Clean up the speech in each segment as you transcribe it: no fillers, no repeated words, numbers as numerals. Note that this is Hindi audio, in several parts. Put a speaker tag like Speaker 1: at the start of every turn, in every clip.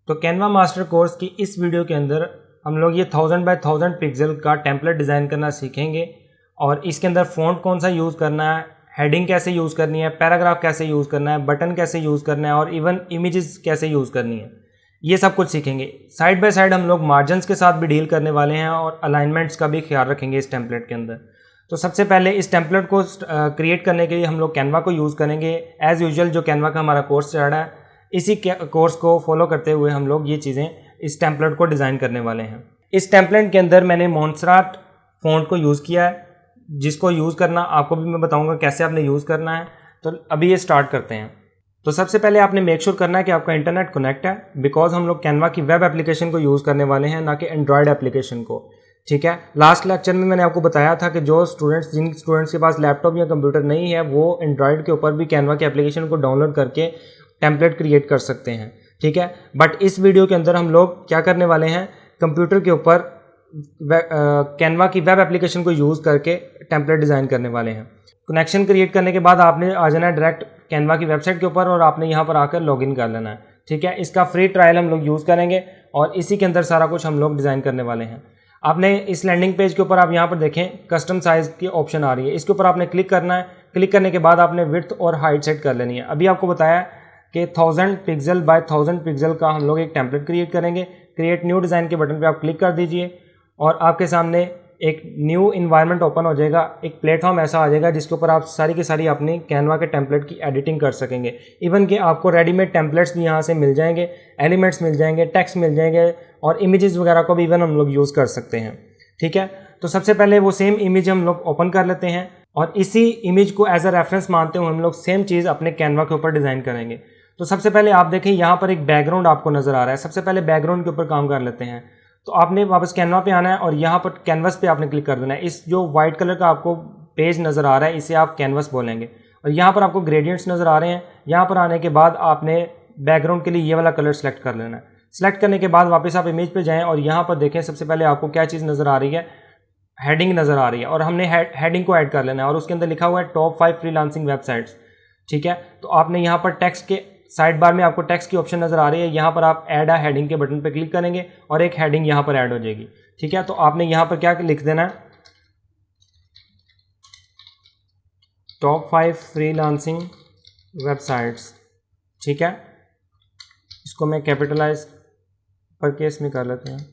Speaker 1: तो कैनवा मास्टर कोर्स की इस वीडियो के अंदर हम लोग ये 1000 बाय 1000 पिक्सल का टेम्पलेट डिज़ाइन करना सीखेंगे और इसके अंदर फ़ॉन्ट कौन सा यूज़ करना है, हेडिंग कैसे यूज़ करनी है, पैराग्राफ कैसे यूज़ करना है, बटन कैसे यूज़ करना है और इवन इमेजेस कैसे यूज़ करनी है, ये सब कुछ सीखेंगे। साइड बाय साइड हम लोग मार्जिन्स के साथ भी डील करने वाले हैं और अलाइनमेंट्स का भी ख्याल रखेंगे इस टेम्पलेट के अंदर। तो सबसे पहले इस टेम्पलेट को क्रिएट करने के लिए हम लोग कैनवा को यूज़ करेंगे। एज़ यूजुअल जो कैनवा का हमारा कोर्स चल रहा है, इसी कोर्स को फॉलो करते हुए हम लोग ये चीज़ें इस टेम्पलेट को डिज़ाइन करने वाले हैं। इस टेम्पलेट के अंदर मैंने मोंसराट फ़ॉन्ट को यूज़ किया है, जिसको यूज़ करना आपको भी मैं बताऊंगा कैसे आपने यूज़ करना है। तो अभी ये स्टार्ट करते हैं। तो सबसे पहले आपने मेक श्योर करना है कि आपका इंटरनेट कनेक्ट है, बिकॉज हम लोग कैनवा की वेब एप्लीकेशन को यूज़ करने वाले हैं, ना कि एंड्रॉयड एप्लीकेशन को। ठीक है, लास्ट लेक्चर में मैंने आपको बताया था कि जिन स्टूडेंट्स के पास लैपटॉप या कंप्यूटर नहीं है वो एंड्रॉयड के ऊपर भी कैनवा की एप्लीकेशन को डाउनलोड करके टेम्पलेट क्रिएट कर सकते हैं। ठीक है, बट इस वीडियो के अंदर हम लोग क्या करने वाले हैं, कंप्यूटर के ऊपर कैनवा की वेब एप्लीकेशन को यूज़ करके टेम्पलेट डिज़ाइन करने वाले हैं। कनेक्शन क्रिएट करने के बाद आपने आ जाना है डायरेक्ट कैनवा की वेबसाइट के ऊपर और आपने यहाँ पर आकर लॉगिन कर लेना है। ठीक है, इसका फ्री ट्रायल हम लोग यूज़ करेंगे और इसी के अंदर सारा कुछ हम लोग डिज़ाइन करने वाले हैं। आपने इस लैंडिंग पेज के ऊपर आप यहाँ पर देखें कस्टम साइज़ की ऑप्शन आ रही है, इसके ऊपर आपने क्लिक करना है। क्लिक करने के बाद आपने विड्थ और हाइट सेट कर लेनी है। अभी आपको बताया कि 1000 पिक्सल बाय 1000 पिक्सल का हम लोग एक टेम्पलेट क्रिएट करेंगे। क्रिएट न्यू डिज़ाइन के बटन पे आप क्लिक कर दीजिए और आपके सामने एक न्यू इन्वायरमेंट ओपन हो जाएगा। एक प्लेटफॉर्म ऐसा आ जाएगा जिसके ऊपर आप सारी की सारी अपनी कैनवा के टेम्पलेट की एडिटिंग कर सकेंगे। इवन कि आपको रेडीमेड टेम्पलेट्स भी यहाँ से मिल जाएंगे, एलिमेंट्स मिल जाएंगे, टेक्स्ट मिल जाएंगे और इमेजेस वगैरह को भी इवन हम लोग यूज़ कर सकते हैं। ठीक है, तो सबसे पहले वो सेम इमेज हम लोग ओपन कर लेते हैं और इसी इमेज को एज अ रेफरेंस मानते हुए हम लोग सेम चीज़ अपने कैनवा के ऊपर डिज़ाइन करेंगे। तो सबसे पहले आप देखें यहाँ पर एक बैकग्राउंड आपको नज़र आ रहा है। सबसे पहले बैकग्राउंड के ऊपर काम कर लेते हैं। तो आपने वापस कैनवा पे आना है और यहाँ पर कैनवस पे आपने क्लिक कर देना है। इस जो वाइट कलर का आपको पेज नज़र आ रहा है इसे आप कैनवस बोलेंगे और यहाँ पर आपको ग्रेडियंट्स नज़र आ रहे हैं। यहाँ पर आने के बाद आपने बैकग्राउंड के लिए ये वाला कलर सेलेक्ट कर लेना है। सेलेक्ट करने के बाद वापस आप इमेज पे जाएँ और यहाँ पर देखें सबसे पहले आपको क्या चीज़ नज़र आ रही है, हेडिंग नज़र आ रही है और हमने हेडिंग को ऐड कर लेना है और उसके अंदर लिखा हुआ है टॉप 5 फ्रीलांसिंग वेबसाइट्स। ठीक है, तो आपने यहाँ पर टेक्स्ट के साइड बार में आपको टेक्स्ट की ऑप्शन नज़र आ रही है, यहाँ पर आप ऐड अ हेडिंग के बटन पर क्लिक करेंगे और एक हेडिंग यहाँ पर ऐड हो जाएगी। ठीक है, तो आपने यहाँ पर क्या लिख देना है, टॉप 5 फ्रीलांसिंग वेबसाइट्स। ठीक है, इसको मैं कैपिटलाइज पर केस में कर लेते हैं।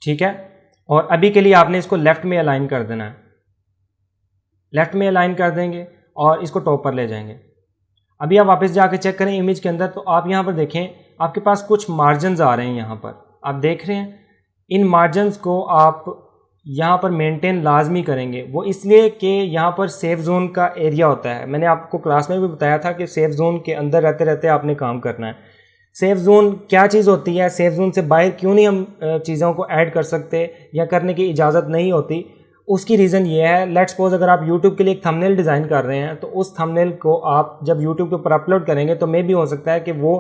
Speaker 1: ठीक है, और अभी के लिए आपने इसको लेफ्ट में अलाइन कर देना है। लेफ्ट में अलाइन कर देंगे और इसको टॉप पर ले जाएंगे। अभी आप वापस जाके चेक करें इमेज के अंदर, तो आप यहाँ पर देखें आपके पास कुछ मार्जिन्स आ रहे हैं। यहाँ पर आप देख रहे हैं, इन मार्जिन्स को आप यहाँ पर मेंटेन लाजमी करेंगे। वो इसलिए कि यहाँ पर सेफ जोन का एरिया होता है। मैंने आपको क्लास में भी बताया था कि सेफ जोन के अंदर रहते रहते आपने काम करना है। सेफ जोन क्या चीज़ होती है, सेफ जोन से बाहर क्यों नहीं हम चीज़ों को ऐड कर सकते या करने की इजाज़त नहीं होती, उसकी रीज़न ये है। लेट्स सपोज अगर आप YouTube के लिए एक थंबनेल डिज़ाइन कर रहे हैं तो उस थंबनेल को आप जब YouTube के ऊपर अपलोड करेंगे तो मे भी हो सकता है कि वो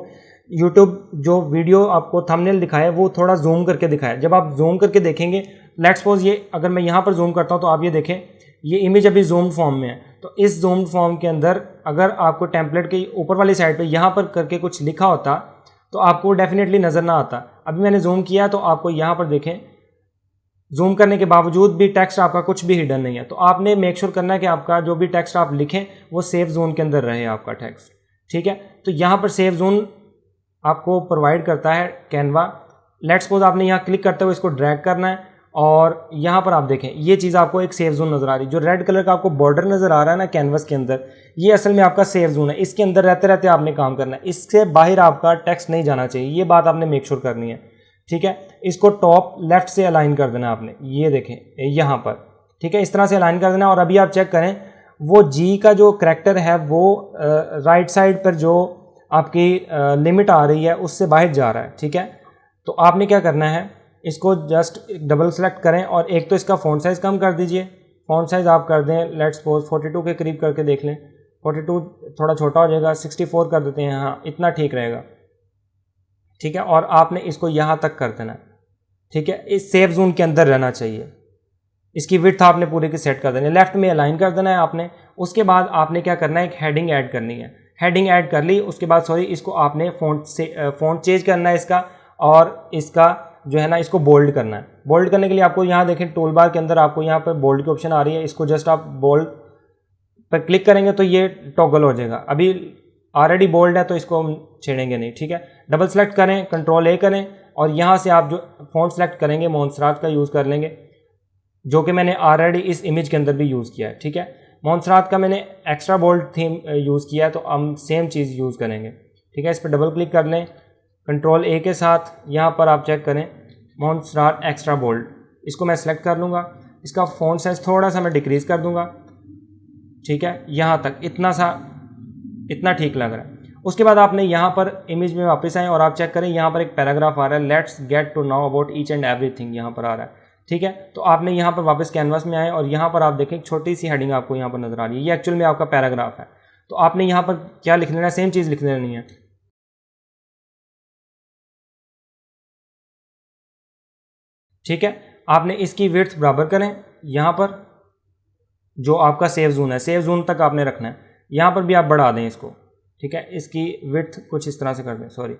Speaker 1: YouTube जो वीडियो आपको थंबनेल दिखाए वो थोड़ा जूम करके दिखाए। जब आप जूम करके देखेंगे, लेट्स सपोज ये अगर मैं यहाँ पर जूम करता हूँ तो आप ये देखें ये इमेज अभी जूम फॉर्म में है। तो इस जूम फॉर्म के अंदर अगर आपको टेम्पलेट के ऊपर वाली साइड पर यहाँ पर करके कुछ लिखा होता तो आपको डेफिनेटली नज़र ना आता। अभी मैंने जूम किया तो आपको यहाँ पर देखें, जूम करने के बावजूद भी टेक्स्ट आपका कुछ भी हिडन नहीं है। तो आपने मेक श्योर करना है कि आपका जो भी टेक्स्ट आप लिखें वो सेफ जोन के अंदर रहे आपका टेक्स्ट। ठीक है, तो यहाँ पर सेफ जोन आपको प्रोवाइड करता है कैनवा। लेट्स सपोज आपने यहाँ क्लिक करते हुए इसको ड्रैग करना है और यहाँ पर आप देखें ये चीज़ आपको एक सेफ जोन नज़र आ रही है। जो रेड कलर का आपको बॉर्डर नज़र आ रहा है ना कैनवस के अंदर, ये असल में आपका सेफ जोन है। इसके अंदर रहते रहते आपने काम करना है, इससे बाहर आपका टेक्स्ट नहीं जाना चाहिए। ये बात आपने मेक श्योर करनी है। ठीक है, इसको टॉप लेफ्ट से अलाइन कर देना आपने, ये देखें यहाँ पर। ठीक है, इस तरह से अलाइन कर देना और अभी आप चेक करें वो जी का जो करैक्टर है वो राइट साइड पर जो आपकी लिमिट आ रही है उससे बाहर जा रहा है। ठीक है, तो आपने क्या करना है, इसको जस्ट डबल सेलेक्ट करें और एक तो इसका फ़ॉन्ट साइज़ कम कर दीजिए। फ़ॉन्ट साइज़ आप कर दें लेट्स सपोज 42 के करीब करके देख लें। 42 थोड़ा छोटा हो जाएगा, 64 कर देते हैं। हाँ, इतना ठीक रहेगा। ठीक है, और आपने इसको यहाँ तक कर देना। ठीक है, इस सेफ जोन के अंदर रहना चाहिए। इसकी विड्थ आपने पूरी की सेट कर देनी है, लेफ्ट में अलाइन कर देना है आपने। उसके बाद आपने क्या करना है, एक हेडिंग ऐड करनी है। हेडिंग ऐड कर ली, उसके बाद इसको आपने फ़ॉन्ट चेंज करना है इसका, और इसका जो है ना इसको बोल्ड करना है। बोल्ड करने के लिए आपको यहाँ देखें टूल बार के अंदर आपको यहाँ पर बोल्ड की ऑप्शन आ रही है, इसको जस्ट आप बोल्ड पर क्लिक करेंगे तो ये टॉगल हो जाएगा। अभी ऑलरेडी बोल्ड है तो इसको हम छेड़ेंगे नहीं, ठीक है। डबल सेलेक्ट करें, कंट्रोल ए करें, और यहाँ से आप जो फ़ॉन्ट सेलेक्ट करेंगे मोन्सरात का यूज़ कर लेंगे, जो कि मैंने ऑलरेडी इस इमेज के अंदर भी यूज़ किया है, ठीक है। मोन्सरात का मैंने एक्स्ट्रा बोल्ड थीम यूज़ किया है, तो हम सेम चीज़ यूज़ करेंगे, ठीक है। इस पर डबल क्लिक कर लें, कंट्रोल ए के साथ यहाँ पर आप चेक करें मोन्सरात एक्स्ट्रा बोल्ड, इसको मैं सेलेक्ट कर लूँगा। इसका फ़ॉन्ट साइज़ थोड़ा सा मैं डिक्रीज़ कर दूँगा, ठीक है, यहाँ तक इतना ठीक लग रहा है। उसके बाद आपने यहाँ पर इमेज में वापस आए और आप चेक करें, यहाँ पर एक पैराग्राफ आ रहा है, let's get to know about each and everything, यहाँ पर आ रहा है, ठीक है। तो आपने यहाँ पर वापस कैनवास में आए और यहाँ पर आप देखें एक छोटी सी हेडिंग आपको यहाँ पर नजर आ रही है, ये एक्चुअल में आपका पैराग्राफ है। तो आपने यहाँ पर क्या लिख लेना है, सेम चीज़ लिख लेनी है, ठीक है। आपने इसकी विड्थ बराबर करें, यहाँ पर जो आपका सेव जोन है, सेव जोन तक आपने रखना है, यहाँ पर भी आप बढ़ा दें इसको, ठीक है। इसकी विड्थ कुछ इस तरह से कर दें, सॉरी,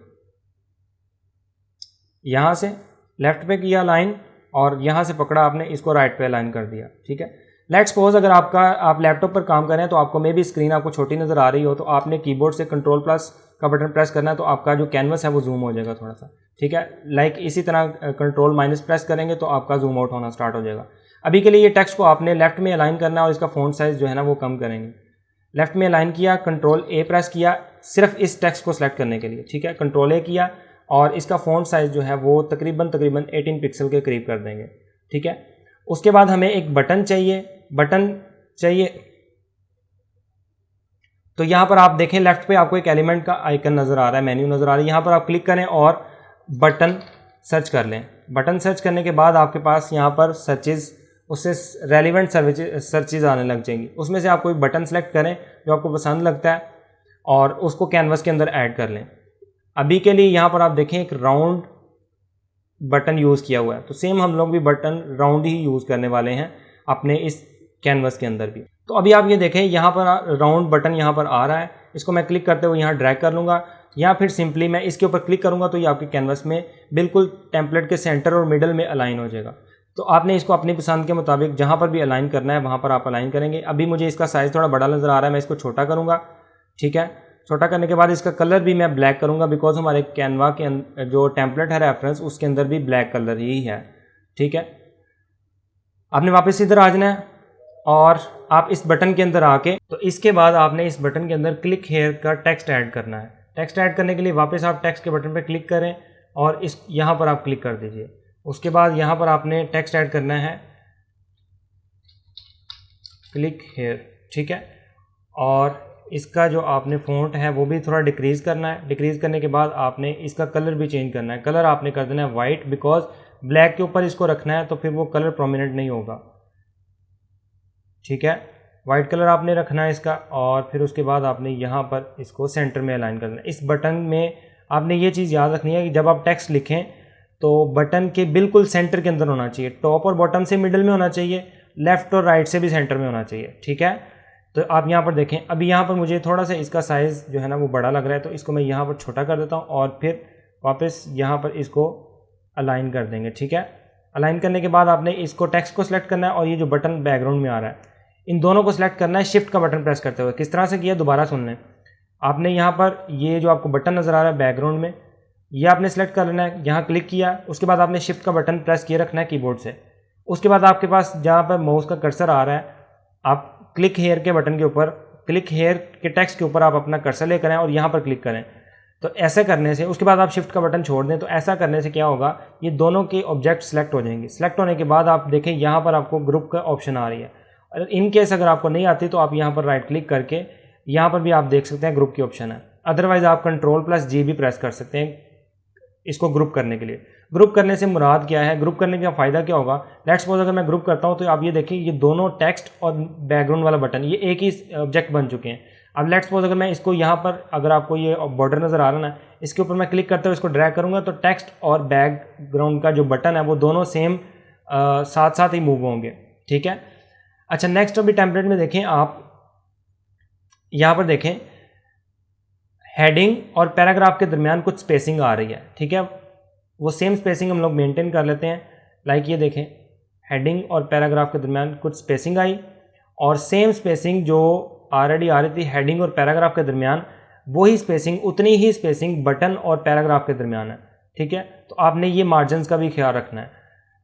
Speaker 1: यहाँ से लेफ्ट पे किया लाइन और यहाँ से पकड़ा आपने, इसको राइट पे लाइन कर दिया, ठीक है। लेट्स सपोज अगर आप लैपटॉप पर काम करें तो आपको मे भी स्क्रीन आपको छोटी नज़र आ रही हो, तो आपने कीबोर्ड से कंट्रोल प्लस का बटन प्रेस करना है, तो आपका जो कैनवस है वो जूम हो जाएगा थोड़ा सा, ठीक है। लाइक इसी तरह कंट्रोल माइनस प्रेस करेंगे तो आपका जूम आउट होना स्टार्ट हो जाएगा। अभी के लिए ये टेक्स्ट को आपने लेफ्ट में अलाइन करना है और इसका फ़ॉन्ट साइज़ जो है ना वो कम करेंगे। लेफ्ट में अलाइन किया, कंट्रोल ए प्रेस किया सिर्फ इस टेक्स्ट को सिलेक्ट करने के लिए, ठीक है। कंट्रोल ए किया और इसका फ़ॉन्ट साइज़ जो है वो तकरीबन 18 पिक्सल के करीब कर देंगे, ठीक है। उसके बाद हमें एक बटन चाहिए, तो यहाँ पर आप देखें लेफ्ट पे आपको एक एलिमेंट का आइकन नज़र आ रहा है, मेन्यू नज़र आ रही है, यहाँ पर आप क्लिक करें और बटन सर्च कर लें। बटन सर्च करने के बाद आपके पास यहाँ पर सर्चेज़, उससे रेलिवेंट सर्चेज़ आने लग जाएंगी, उसमें से आप कोई बटन सेलेक्ट करें जो आपको पसंद लगता है और उसको कैनवस के अंदर ऐड कर लें। अभी के लिए यहाँ पर आप देखें एक राउंड बटन यूज़ किया हुआ है, तो सेम हम लोग भी बटन राउंड ही यूज़ करने वाले हैं अपने इस कैनवस के अंदर भी। तो अभी आप ये देखें यहाँ पर राउंड बटन यहाँ पर आ रहा है, इसको मैं क्लिक करते हुए यहाँ ड्रैग कर लूँगा, या फिर सिंपली मैं इसके ऊपर क्लिक करूँगा तो ये आपके कैनवस में बिल्कुल टेम्पलेट के सेंटर और मिडल में अलाइन हो जाएगा। तो आपने इसको अपनी पसंद के मुताबिक जहाँ पर भी अलाइन करना है वहाँ पर आप अलाइन करेंगे। अभी मुझे इसका साइज़ थोड़ा बड़ा नज़र आ रहा है, मैं इसको छोटा करूँगा, ठीक है। छोटा करने के बाद इसका कलर भी मैं ब्लैक करूँगा, बिकॉज हमारे कैनवा के जो टेम्पलेट है रेफरेंस उसके अंदर भी ब्लैक कलर ही है, ठीक है। आपने वापस इधर आ जाना है और आप इस बटन के अंदर आके, तो इसके बाद आपने इस बटन के अंदर क्लिक हेयर का टेक्स्ट ऐड करना है। टेक्स्ट ऐड करने के लिए वापस आप टेक्स्ट के बटन पर क्लिक करें और इस यहाँ पर आप क्लिक कर दीजिए। उसके बाद यहाँ पर आपने टेक्स्ट ऐड करना है क्लिक हेयर, ठीक है। और इसका जो आपने फ़ॉन्ट है वो भी थोड़ा डिक्रीज़ करना है। डिक्रीज़ करने के बाद आपने इसका कलर भी चेंज करना है। कलर आपने कर देना है वाइट, बिकॉज ब्लैक के ऊपर इसको रखना है तो फिर वो कलर प्रोमिनेंट नहीं होगा, ठीक है। वाइट कलर आपने रखना है इसका, और फिर उसके बाद आपने यहाँ पर इसको सेंटर में अलाइन करना है। इस बटन में आपने ये चीज़ याद रखनी है कि जब आप टेक्स्ट लिखें तो बटन के बिल्कुल सेंटर के अंदर होना चाहिए, टॉप और बॉटम से मिडिल में होना चाहिए, लेफ़्ट और राइट से भी सेंटर में होना चाहिए, ठीक है। तो आप यहाँ पर देखें, अभी यहाँ पर मुझे थोड़ा सा इसका साइज़ जो है ना वो बड़ा लग रहा है, तो इसको मैं यहाँ पर छोटा कर देता हूँ और फिर वापस यहाँ पर इसको अलाइन कर देंगे, ठीक है। अलाइन करने के बाद आपने इसको टेक्स्ट को सिलेक्ट करना है और ये जो बटन बैकग्राउंड में आ रहा है इन दोनों को सिलेक्ट करना है शिफ्ट का बटन प्रेस करते हुए। किस तरह से किया दोबारा सुन लें। आपने यहाँ पर ये जो आपको बटन नज़र आ रहा है बैकग्राउंड में, ये आपने सेलेक्ट कर लेना है, यहाँ क्लिक किया, उसके बाद आपने शिफ्ट का बटन प्रेस किए रखना है कीबोर्ड से। उसके बाद आपके पास जहाँ पर माउस का कर्सर आ रहा है, आप क्लिक हेयर के बटन के ऊपर, क्लिक हेयर के टेक्स्ट के ऊपर आप अपना कर्सर लेकर आएँ और यहाँ पर क्लिक करें। तो ऐसे करने से, उसके बाद आप शिफ्ट का बटन छोड़ दें, तो ऐसा करने से क्या होगा, ये दोनों के ऑब्जेक्ट सेलेक्ट हो जाएंगे। सेलेक्ट होने के बाद आप देखें यहाँ पर आपको ग्रुप का ऑप्शन आ रही है। और इन केस अगर आपको नहीं आती तो आप यहाँ पर राइट क्लिक करके यहाँ पर भी आप देख सकते हैं ग्रुप की ऑप्शन है। अदरवाइज़ आप कंट्रोल+G भी प्रेस कर सकते हैं इसको ग्रुप करने के लिए। ग्रुप करने से मुराद क्या है, ग्रुप करने का फ़ायदा क्या होगा। लेट्स सपोज अगर मैं ग्रुप करता हूँ तो आप ये देखिए ये दोनों टेक्स्ट और बैकग्राउंड वाला बटन ये एक ही ऑब्जेक्ट बन चुके हैं। अब लेट्स सपोज अगर मैं इसको यहाँ पर, अगर आपको ये बॉर्डर नज़र आ रहा है ना, इसके ऊपर मैं क्लिक करते हुए इसको ड्रैग करूँगा तो टेक्स्ट और बैकग्राउंड का जो बटन है वो दोनों सेम साथ साथ ही मूव होंगे, ठीक है। अच्छा, नेक्स्ट अभी टेम्पलेट में देखें आप, यहाँ पर देखें हेडिंग और पैराग्राफ के दरमियान कुछ स्पेसिंग आ रही है, ठीक है। वो सेम स्पेसिंग हम लोग मेंटेन कर लेते हैं। लाइक ये देखें, हेडिंग और पैराग्राफ के दरमियान कुछ स्पेसिंग आई, और सेम स्पेसिंग जो ऑलरेडी आ रही थी हेडिंग और पैराग्राफ के दरमियान, वही स्पेसिंग, उतनी ही स्पेसिंग बटन और पैराग्राफ के दरमियान है, ठीक है। तो आपने ये मार्जिन का भी ख्याल रखना है।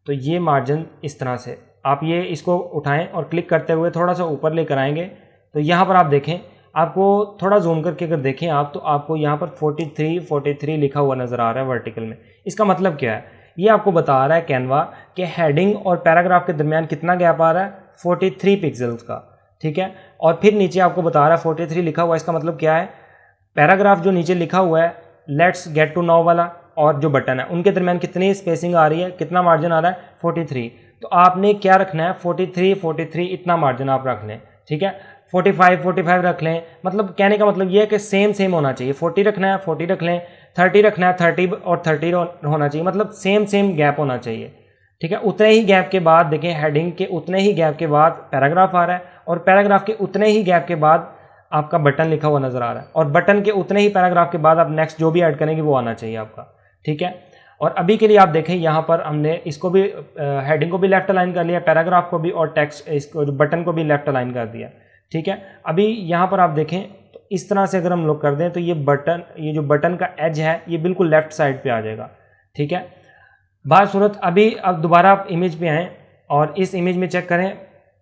Speaker 1: तो ये मार्जिन इस तरह से आप ये इसको उठाएं और क्लिक करते हुए थोड़ा सा ऊपर लेकर आएंगे, तो यहाँ पर आप देखें, आपको थोड़ा जूम करके अगर देखें आप, तो आपको यहाँ पर 43 लिखा हुआ नज़र आ रहा है वर्टिकल में। इसका मतलब क्या है? ये आपको बता रहा है कैनवा कि हेडिंग और पैराग्राफ के दरमियान कितना गैप आ रहा है, 43 पिक्सल्स का, ठीक है। और फिर नीचे आपको बता रहा है 43 लिखा हुआ है। इसका मतलब क्या है? पैराग्राफ जो नीचे लिखा हुआ है लेट्स गेट टू नो वाला और जो बटन है उनके दरमियान कितनी स्पेसिंग आ रही है, कितना मार्जिन आ रहा है, 43। तो आपने क्या रखना है, 43 इतना मार्जिन आप रख लें, ठीक है। 45 रख लें। मतलब कहने का मतलब ये है कि सेम होना चाहिए। 40 रखना है 40 रख लें, 30 रखना है 30 और 30 होना चाहिए, मतलब सेम गैप होना चाहिए, ठीक है। उतने ही गैप के बाद देखें, हेडिंग के उतने ही गैप के बाद पैराग्राफ आ रहा है, और पैराग्राफ के उतने ही गैप के बाद आपका बटन लिखा हुआ नज़र आ रहा है, और बटन के उतने ही पैराग्राफ के बाद आप नेक्स्ट जो भी ऐड करेंगे वो आना चाहिए आपका, ठीक है। और अभी के लिए आप देखें यहाँ पर हमने इसको भी हेडिंग को भी लेफ्ट अलाइन कर लिया, पैराग्राफ को भी, और टेक्स्ट इसको बटन को भी लेफ्ट अलाइन कर दिया, ठीक है। अभी यहाँ पर आप देखें तो इस तरह से अगर हम लोग कर दें तो ये बटन, ये जो बटन का एज है ये बिल्कुल लेफ्ट साइड पे आ जाएगा, ठीक है। बासूरत अभी अब दोबारा आप इमेज पे आएँ और इस इमेज में चेक करें,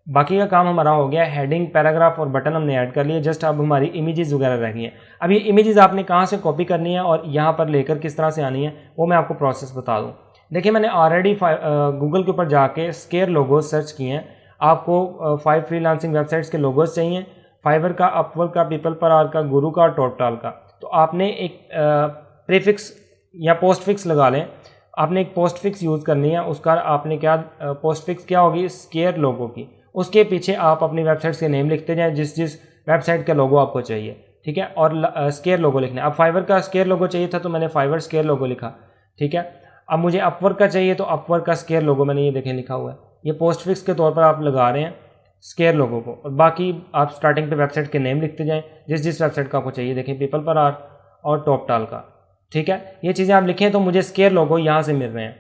Speaker 1: बाकी का काम हमारा हो गया। हेडिंग, पैराग्राफ और बटन हमने ऐड कर लिए, जस्ट अब हमारी इमेजेस वगैरह रह गई हैं। अब ये इमेजेस आपने कहाँ से कॉपी करनी है और यहाँ पर लेकर किस तरह से आनी है वो मैं आपको प्रोसेस बता दूँ। देखिए, मैंने ऑलरेडी गूगल के ऊपर जाके स्केयर लोगोज सर्च किए हैं। आपको 5 फ्रीलांसिंग वेबसाइट्स के लोगोज चाहिए, फाइवर का, अपवर्क का, पीपल पर आवर का, गुरु का और टॉपटाल का। तो आपने एक प्रीफिक्स या पोस्ट फिक्स लगा लें। आपने एक पोस्ट फिक्स यूज़ करनी है, उसका आपने क्या पोस्ट फिक्स क्या होगी, स्केयर लोगो की। उसके पीछे आप अपनी वेबसाइट्स के नेम लिखते जाएं, जिस वेबसाइट का लोगो आपको चाहिए, ठीक है। और स्केयर लोगो लिखना है। अब फाइवर का स्केयर लोगो चाहिए था तो मैंने फाइवर स्केयर लोगो लिखा, ठीक है। अब मुझे अपवर्क का चाहिए तो अपवर्क का स्केयर लोगो मैंने ये देखें लिखा हुआ है। ये पोस्ट फिक्स के तौर पर आप लगा रहे हैं स्केयर लोगो को, और बाकी आप स्टार्टिंग पे वेबसाइट के नेम लिखते जाएं, जिस वेबसाइट का आपको चाहिए। देखें, पीपल पर आर और टॉपटाल का, ठीक है। ये चीज़ें आप लिखें तो मुझे स्केयर लोगो यहाँ से मिल रहे हैं।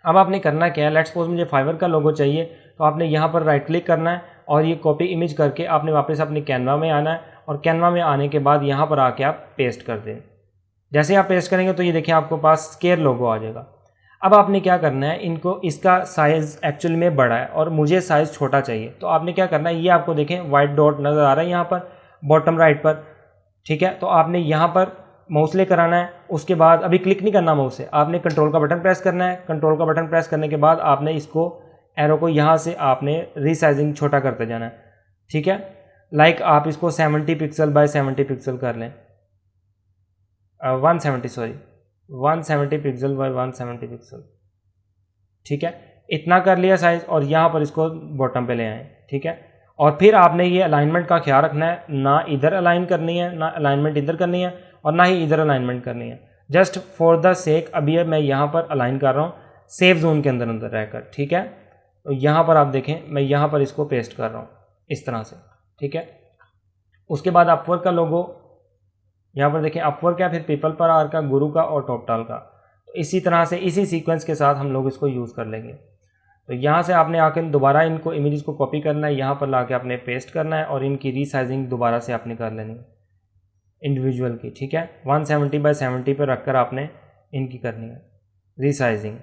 Speaker 1: अब आपने करना क्या है, लेट्स सपोज मुझे फाइवर का लोगो चाहिए, तो आपने यहाँ पर राइट क्लिक करना है और ये कॉपी इमेज करके आपने वापस अपने कैनवा में आना है, और कैनवा में आने के बाद यहाँ पर आके आप पेस्ट कर दें। जैसे आप पेस्ट करेंगे तो ये देखिए आपको पास स्केयर लोगो आ जाएगा। अब आपने क्या करना है, इनको, इसका साइज़ एक्चुअल में बड़ा है और मुझे साइज़ छोटा चाहिए, तो आपने क्या करना है, ये आपको देखें वाइट डॉट नज़र आ रहा है यहाँ पर बॉटम राइट पर, ठीक है। तो आपने यहाँ पर माउस लेकर आना है। उसके बाद अभी क्लिक नहीं करना माउस से, आपने कंट्रोल का बटन प्रेस करना है। कंट्रोल का बटन प्रेस करने के बाद आपने इसको एरो को यहाँ से आपने रीसाइजिंग छोटा करते जाना है, ठीक है। लाइक आप इसको 70 पिक्सल बाय 70 पिक्सल कर लें, 170 पिक्सल बाय 170 पिक्सल, ठीक है। इतना कर लिया साइज़, और यहाँ पर इसको बॉटम पे ले आए, ठीक है। और फिर आपने ये अलाइनमेंट का ख्याल रखना है, ना इधर अलाइन करनी है, ना अलाइनमेंट इधर करनी है, और ना ही इधर अलाइनमेंट करनी है। जस्ट फॉर द सेक अभी मैं यहाँ पर अलाइन कर रहा हूँ सेफ जोन के अंदर रहकर, ठीक है। तो यहाँ पर आप देखें, मैं यहाँ पर इसको पेस्ट कर रहा हूँ इस तरह से, ठीक है। उसके बाद अपवर्क का लोगो यहाँ पर देखें, अपवर्क है, फिर पीपल पर आर का, गुरु का और टॉपटाल का। तो इसी तरह से इसी सीक्वेंस के साथ हम लोग इसको यूज़ कर लेंगे। तो यहाँ से आपने आके दोबारा इनको इमेजेस को कॉपी करना है, यहाँ पर लाके आपने पेस्ट करना है, और इनकी रीसाइजिंग दोबारा से आपने कर लेनी है इंडिविजुअल की, ठीक है। 170 बाय 70 पर रखकर आपने इनकी करनी है रीसाइजिंग।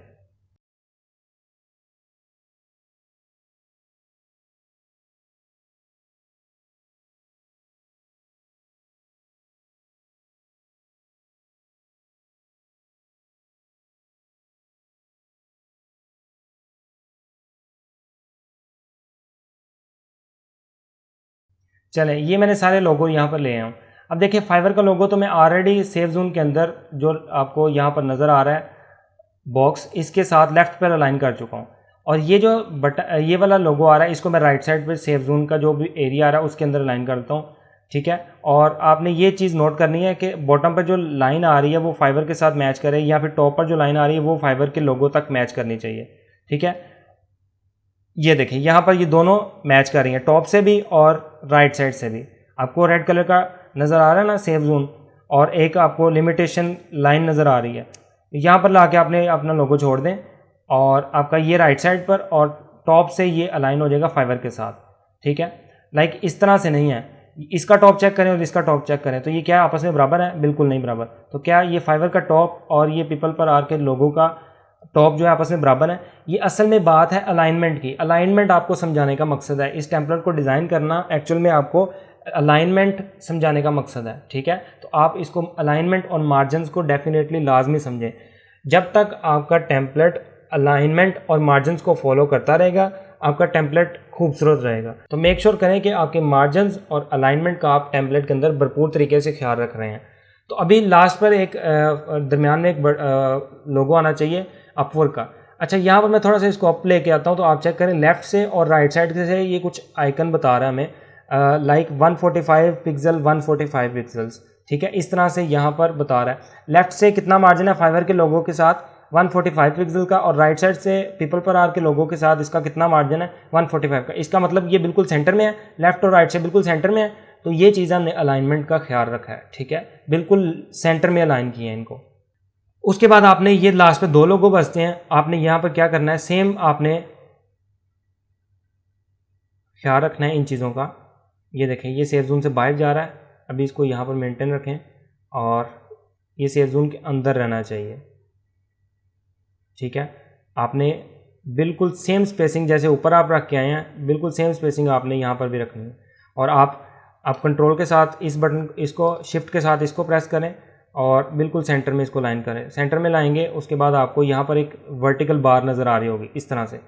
Speaker 1: चलें, ये मैंने सारे लोगो यहाँ पर ले आया हूँ। अब देखिए, फाइवर का लोगो तो मैं ऑलरेडी सेफ जोन के अंदर जो आपको यहाँ पर नज़र आ रहा है बॉक्स, इसके साथ लेफ़्ट पर अलाइन कर चुका हूँ। और ये जो ये वाला लोगो आ रहा है, इसको मैं राइट साइड पे सेफ जोन का जो भी एरिया आ रहा है उसके अंदर अलाइन करता हूँ, ठीक है। और आपने ये चीज़ नोट करनी है कि बॉटम पर जो लाइन आ रही है वो फाइवर के साथ मैच करे, या फिर टॉप पर जो लाइन आ रही है वो फाइवर के लोगो तक मैच करनी चाहिए, ठीक है। ये देखिए यहाँ पर ये दोनों मैच कर रही हैं, टॉप से भी और राइट साइड से भी। आपको रेड कलर का नज़र आ रहा है ना सेफ जोन, और एक आपको लिमिटेशन लाइन नज़र आ रही है। यहाँ पर ला के आपने अपना लोगो छोड़ दें और आपका ये राइट साइड पर और टॉप से ये अलाइन हो जाएगा फाइबर के साथ, ठीक है। लाइक इस तरह से नहीं है, इसका टॉप चेक करें और इसका टॉप चेक करें तो ये क्या आपस में बराबर है? बिल्कुल नहीं बराबर। तो क्या ये फाइबर का टॉप और ये पीपल पर आर के लोगों का टॉप जो है आपस में बराबर है? ये असल में बात है अलाइनमेंट की। अलाइनमेंट आपको समझाने का मकसद है, इस टेम्पलेट को डिज़ाइन करना एक्चुअल में आपको अलाइनमेंट समझाने का मकसद है, ठीक है। तो आप इसको अलाइनमेंट और मार्जिनस को डेफिनेटली लाजमी समझें। जब तक आपका टेम्पलेट अलाइनमेंट और मार्जिनस को फॉलो करता रहेगा आपका टेम्पलेट खूबसूरत रहेगा। तो मेक श्योर करें कि आपके मार्जिनस और अलाइनमेंट का आप टेम्पलेट के अंदर भरपूर तरीके से ख्याल रख रहे हैं। तो अभी लास्ट पर एक दरमियान में एक लोगो आना चाहिए अपवर्क का। अच्छा, यहाँ पर मैं थोड़ा सा इसको अप लेके आता हूँ तो आप चेक करें लेफ्ट से और राइट साइड से ये कुछ आइकन बता रहा है हमें, लाइक 145 पिक्सल 145 पिक्सल्स, ठीक है। इस तरह से यहाँ पर बता रहा है लेफ्ट से कितना मार्जिन है फाइबर के लोगों के साथ 145 पिक्सल का, और राइट साइड से पीपल पर आर के लोगों के साथ इसका कितना मार्जिन है 145 का। इसका मतलब ये बिल्कुल सेंटर में है, लेफ्ट और राइट से बिल्कुल सेंटर में है। तो ये चीज़ हमने अलाइनमेंट का ख्याल रखा है, ठीक है, बिल्कुल सेंटर में अलाइन किए हैं इनको। उसके बाद आपने ये लास्ट पे 2 लोगो बचते हैं, आपने यहाँ पर क्या करना है, सेम आपने ख्याल रखना है इन चीज़ों का। ये देखें ये सेफ जोन से बाहर जा रहा है, अभी इसको यहाँ पर मेंटेन रखें और ये सेफ जोन के अंदर रहना चाहिए, ठीक है। आपने बिल्कुल सेम स्पेसिंग जैसे ऊपर आप रख के आए हैं बिल्कुल सेम स्पेसिंग आपने यहाँ पर भी रखनी है। और आप कंट्रोल के साथ इस बटन इसको शिफ्ट के साथ इसको प्रेस करें और बिल्कुल सेंटर में इसको लाइन करें। सेंटर में लाएंगे उसके बाद आपको यहाँ पर एक वर्टिकल बार नज़र आ रही होगी इस तरह से,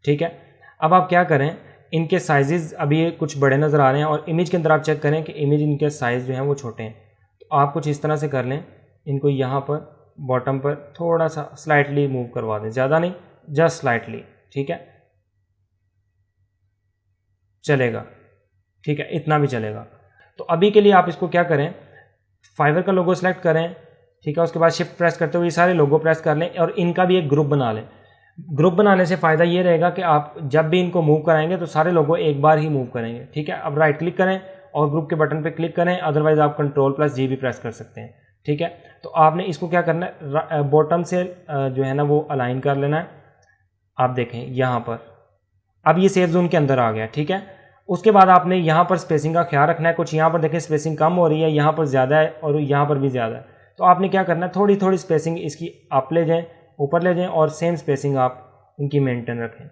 Speaker 1: ठीक है। अब आप क्या करें, इनके साइजेस अभी कुछ बड़े नज़र आ रहे हैं और इमेज के अंदर आप चेक करें कि इमेज इनके साइज़ जो हैं वो छोटे हैं। तो आप कुछ इस तरह से कर लें, इनको यहाँ पर बॉटम पर थोड़ा सा स्लाइटली मूव करवा दें, ज़्यादा नहीं जस्ट स्लाइटली, ठीक है, चलेगा, ठीक है, इतना भी चलेगा। तो अभी के लिए आप इसको क्या करें, फाइबर का लोगो सेलेक्ट करें, ठीक है। उसके बाद शिफ्ट प्रेस करते हुए ये सारे लोगो प्रेस कर लें और इनका भी एक ग्रुप बना लें। ग्रुप बनाने से फ़ायदा ये रहेगा कि आप जब भी इनको मूव कराएंगे तो सारे लोगो एक बार ही मूव करेंगे, ठीक है। अब राइट क्लिक करें और ग्रुप के बटन पर क्लिक करें, अदरवाइज आप Ctrl+G भी प्रेस कर सकते हैं, ठीक है। तो आपने इसको क्या करना है, बॉटम से जो है ना वो अलाइन कर लेना है। आप देखें यहाँ पर अब ये सेफ जोन के अंदर आ गया, ठीक है। उसके बाद आपने यहाँ पर स्पेसिंग का ख्याल रखना है। कुछ यहाँ पर देखें स्पेसिंग कम हो रही है, यहाँ पर ज़्यादा है और यहाँ पर भी ज़्यादा है। तो आपने क्या करना है, थोड़ी थोड़ी स्पेसिंग इसकी आप ले जाएँ, ऊपर ले जाएँ और सेम स्पेसिंग आप इनकी मेंटेन रखें,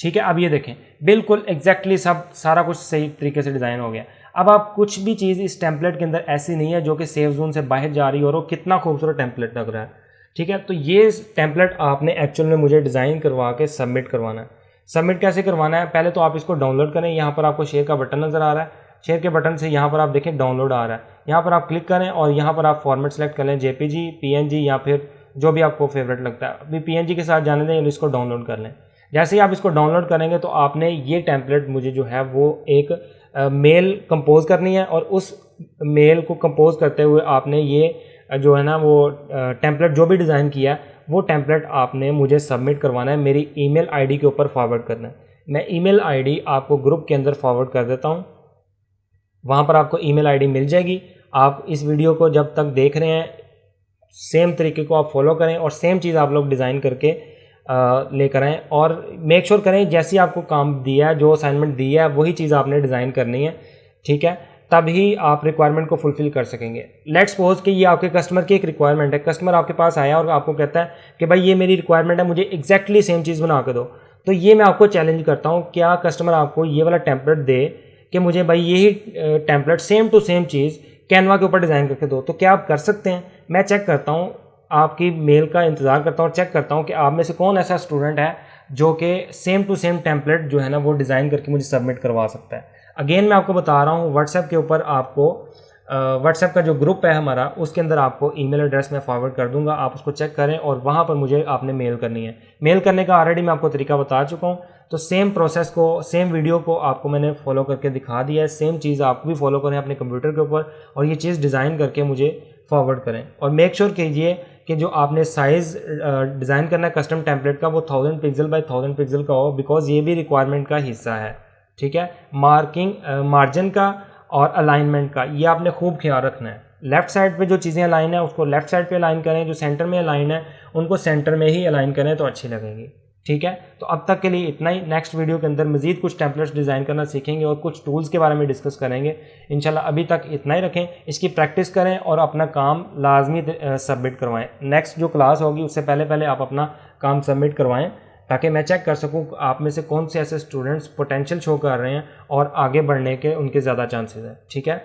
Speaker 1: ठीक है। अब ये देखें बिल्कुल एग्जैक्टली सारा कुछ सही तरीके से डिज़ाइन हो गया। अब आप कुछ भी चीज़ इस टेम्पलेट के अंदर ऐसी नहीं है जो कि सेफ जोन से बाहर जा रही हो और वो कितना खूबसूरत टेम्पलेट लग रहा है, ठीक है। तो ये टेम्पलेट आपने एक्चुअल में मुझे डिज़ाइन करवा के सबमिट करवाना है। सबमिट कैसे करवाना है, पहले तो आप इसको डाउनलोड करें। यहाँ पर आपको शेयर का बटन नज़र आ रहा है, शेयर के बटन से यहाँ पर आप देखें डाउनलोड आ रहा है, यहाँ पर आप क्लिक करें और यहाँ पर आप फॉर्मेट सेलेक्ट कर लें, JPG, PNG या फिर जो भी आपको फेवरेट लगता है। अभी PNG के साथ जाने दें, इसको डाउनलोड कर लें। जैसे ही आप इसको डाउनलोड करेंगे तो आपने ये टेम्पलेट मुझे जो है वो एक मेल कंपोज करनी है और उस मेल को कंपोज करते हुए आपने ये जो है ना वो टेम्पलेट जो भी डिज़ाइन किया वो टेम्पलेट आपने मुझे सबमिट करवाना है, मेरी ईमेल आईडी के ऊपर फॉरवर्ड करना है। मैं ईमेल आईडी आपको ग्रुप के अंदर फॉरवर्ड कर देता हूँ, वहाँ पर आपको ईमेल आईडी मिल जाएगी। आप इस वीडियो को जब तक देख रहे हैं सेम तरीके को आप फॉलो करें और सेम चीज़ आप लोग डिज़ाइन करके लेकर आएँ और मेक श्योर करें जैसे आपको काम दिया है, जो असाइनमेंट दिया है वही चीज़ आपने डिज़ाइन करनी है, ठीक है। तभी आप रिक्वायरमेंट को फुलफिल कर सकेंगे। लेट्स सपोज कि ये आपके कस्टमर की एक रिक्वायरमेंट है, कस्टमर आपके पास आया और आपको कहता है कि भाई ये मेरी रिक्वायरमेंट है, मुझे एग्जैक्टली सेम चीज़ बना के दो। तो ये मैं आपको चैलेंज करता हूँ, क्या कस्टमर आपको ये वाला टेम्पलेट दे कि मुझे भाई यही टेम्पलेट सेम टू सेम चीज़ कैनवा के ऊपर डिज़ाइन करके दो, तो क्या आप कर सकते हैं? मैं चेक करता हूँ, आपकी मेल का इंतज़ार करता हूँ, चेक करता हूँ कि आप में से कौन ऐसा स्टूडेंट है जो कि सेम टू सेम टेम्पलेट जो है ना वो डिज़ाइन करके मुझे सबमिट करवा सकता है। अगेन मैं आपको बता रहा हूँ, व्हाट्सएप के ऊपर आपको व्हाट्सएप का जो ग्रुप है हमारा उसके अंदर आपको ईमेल एड्रेस मैं फॉरवर्ड कर दूंगा, आप उसको चेक करें और वहाँ पर मुझे आपने मेल करनी है। मेल करने का ऑलरेडी मैं आपको तरीका बता चुका हूँ, तो सेम प्रोसेस को, सेम वीडियो को आपको मैंने फॉलो करके दिखा दिया है। सेम चीज़ आप भी फॉलो करें अपने कंप्यूटर के ऊपर और ये चीज़ डिज़ाइन करके मुझे फॉरवर्ड करें और मेक श्योर कीजिए कि जो आपने साइज़ डिज़ाइन करना है कस्टम टेम्पलेट का वो 1000 पिक्सल बाय 1000 पिक्सल का हो, बिकॉज ये भी रिक्वायरमेंट का हिस्सा है। ठीक है, मार्जिन का और अलाइनमेंट का ये आपने खूब ख्याल रखना है। लेफ़्ट साइड पे जो चीज़ें अलाइन है उसको लेफ़्ट साइड पे अलाइन करें, जो सेंटर में अलाइन है उनको सेंटर में ही अलाइन करें तो अच्छी लगेगी। ठीक है, तो अब तक के लिए इतना ही। नेक्स्ट वीडियो के अंदर मज़ीद कुछ टेम्पलेट्स डिज़ाइन करना सीखेंगे और कुछ टूल्स के बारे में डिस्कस करेंगे इंशाल्लाह। अभी तक इतना ही रखें, इसकी प्रैक्टिस करें और अपना काम लाजमी सबमिट करवाएं। नेक्स्ट जो क्लास होगी उससे पहले आप अपना काम सबमिट करवाएं ताकि मैं चेक कर सकूं आप में से कौन से ऐसे स्टूडेंट्स पोटेंशियल शो कर रहे हैं और आगे बढ़ने के उनके ज़्यादा चांसेस हैं। ठीक है।